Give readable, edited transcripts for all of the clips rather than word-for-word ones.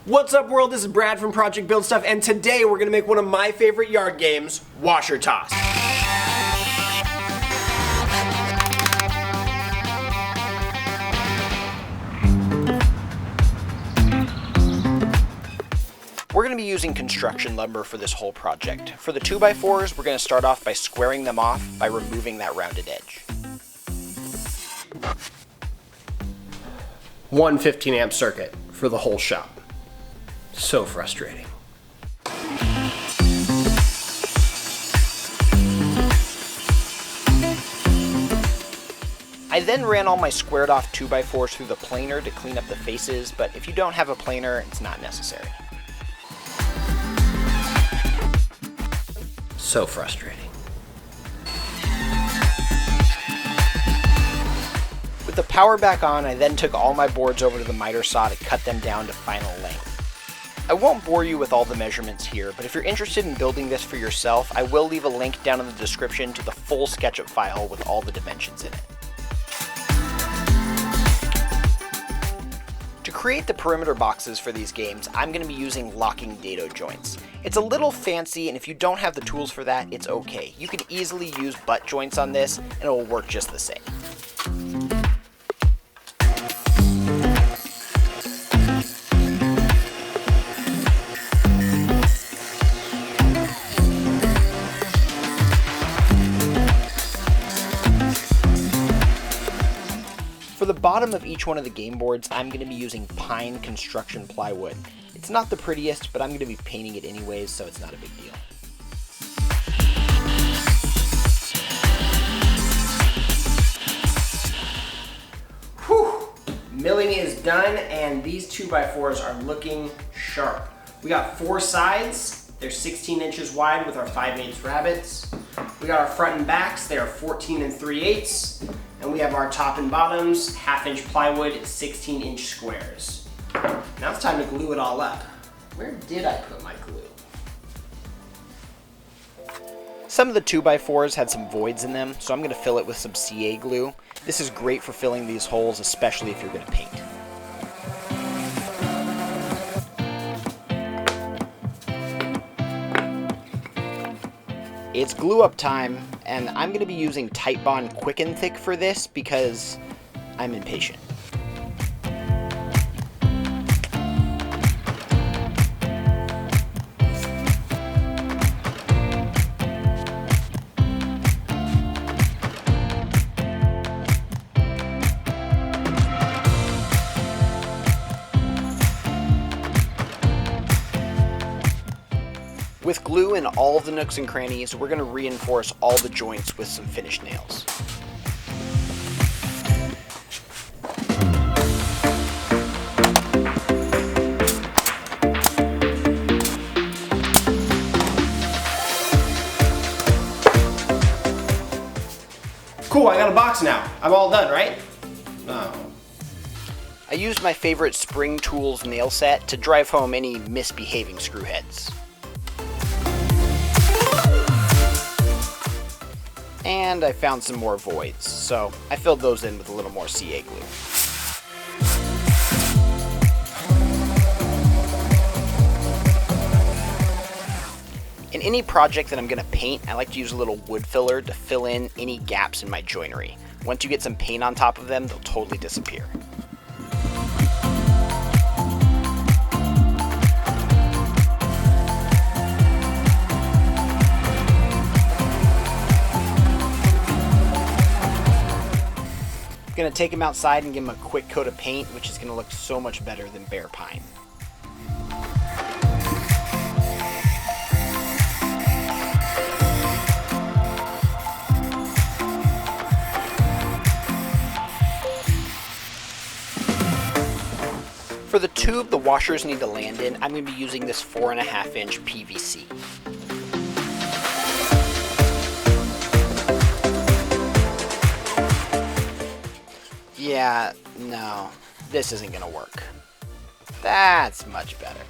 What's up, world? This is Brad from Project Build Stuff, and today we're gonna make one of my favorite yard games, Washer Toss. We're gonna be using construction lumber for this whole project. For the 2x4s, we're gonna start off by squaring them off by removing that rounded edge. One 15-amp circuit for the whole shop. So frustrating. I then ran all my squared off 2x4s through the planer to clean up the faces, but if you don't have a planer, it's not necessary. So frustrating. With the power back on, I then took all my boards over to the miter saw to cut them down to final length. I won't bore you with all the measurements here, but if you're interested in building this for yourself, I will leave a link down in the description to the full SketchUp file with all the dimensions in it. To create the perimeter boxes for these games, I'm going to be using locking dado joints. It's a little fancy, and if you don't have the tools for that, it's okay. You can easily use butt joints on this, and it will work just the same. For the bottom of each one of the game boards, I'm going to be using pine construction plywood. It's not the prettiest, but I'm going to be painting it anyways, so it's not a big deal. Whew! Milling is done, and these 2x4s are looking sharp. We got 4 sides. They're 16 inches wide with our 5/8 rabbets. We got our front and backs. They are 14 3/8. And we have our top and bottoms, 1/2-inch plywood, 16-inch squares. Now it's time to glue it all up. Where did I put my glue? Some of the 2x4s had some voids in them, so I'm going to fill it with some CA glue. This is great for filling these holes, especially if you're going to paint. It's glue up time, and I'm going to be using Titebond Quick and Thick for this because I'm impatient. With glue in all of the nooks and crannies, we're going to reinforce all the joints with some finished nails. Cool, I got a box now. I'm all done, right? No. I used my favorite Spring Tools nail set to drive home any misbehaving screw heads. And I found some more voids, so I filled those in with a little more CA glue. In any project that I'm going to paint, I like to use a little wood filler to fill in any gaps in my joinery. Once you get some paint on top of them, they'll totally disappear. I'm going to take them outside and give them a quick coat of paint, which is going to look so much better than bare pine. For the tube the washers need to land in, I'm going to be using this 4.5-inch PVC. Yeah, no, this isn't gonna work. That's much better.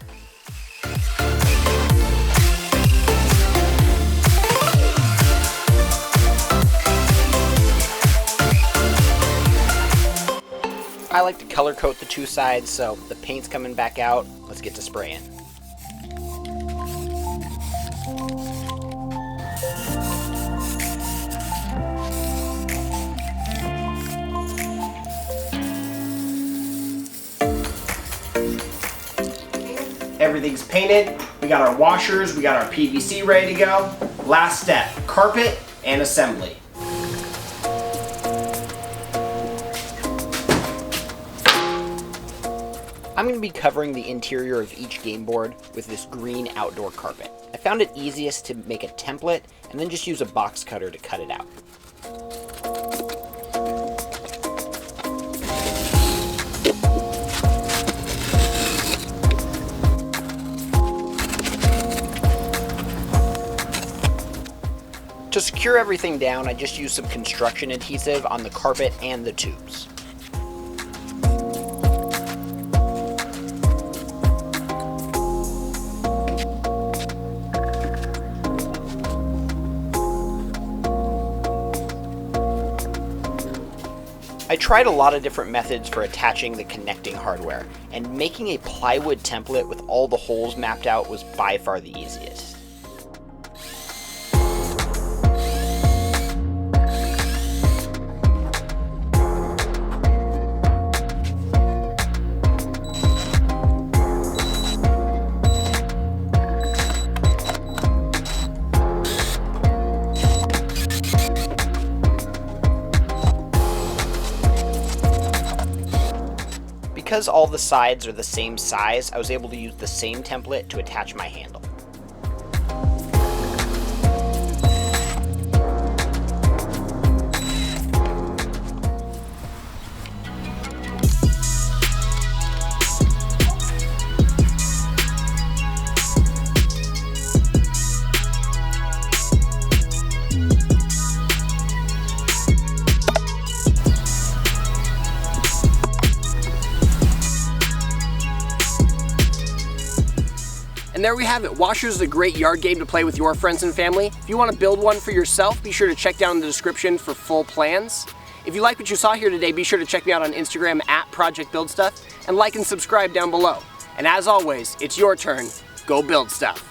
I like to color coat the two sides, so the paint's coming back out. Let's get to spraying. Everything's painted. We got our washers, we got our PVC ready to go. Last step, carpet and assembly. I'm going to be covering the interior of each game board with this green outdoor carpet. I found it easiest to make a template and then just use a box cutter to cut it out. To secure everything down, I just used some construction adhesive on the carpet and the tubes. I tried a lot of different methods for attaching the connecting hardware, and making a plywood template with all the holes mapped out was by far the easiest. Because all the sides are the same size, I was able to use the same template to attach my handle. And there we have it. Washers is a great yard game to play with your friends and family. If you want to build one for yourself, be sure to check down in the description for full plans. If you like what you saw here today, be sure to check me out on Instagram at Project Build Stuff, and like and subscribe down below. And as always, it's your turn. Go build stuff.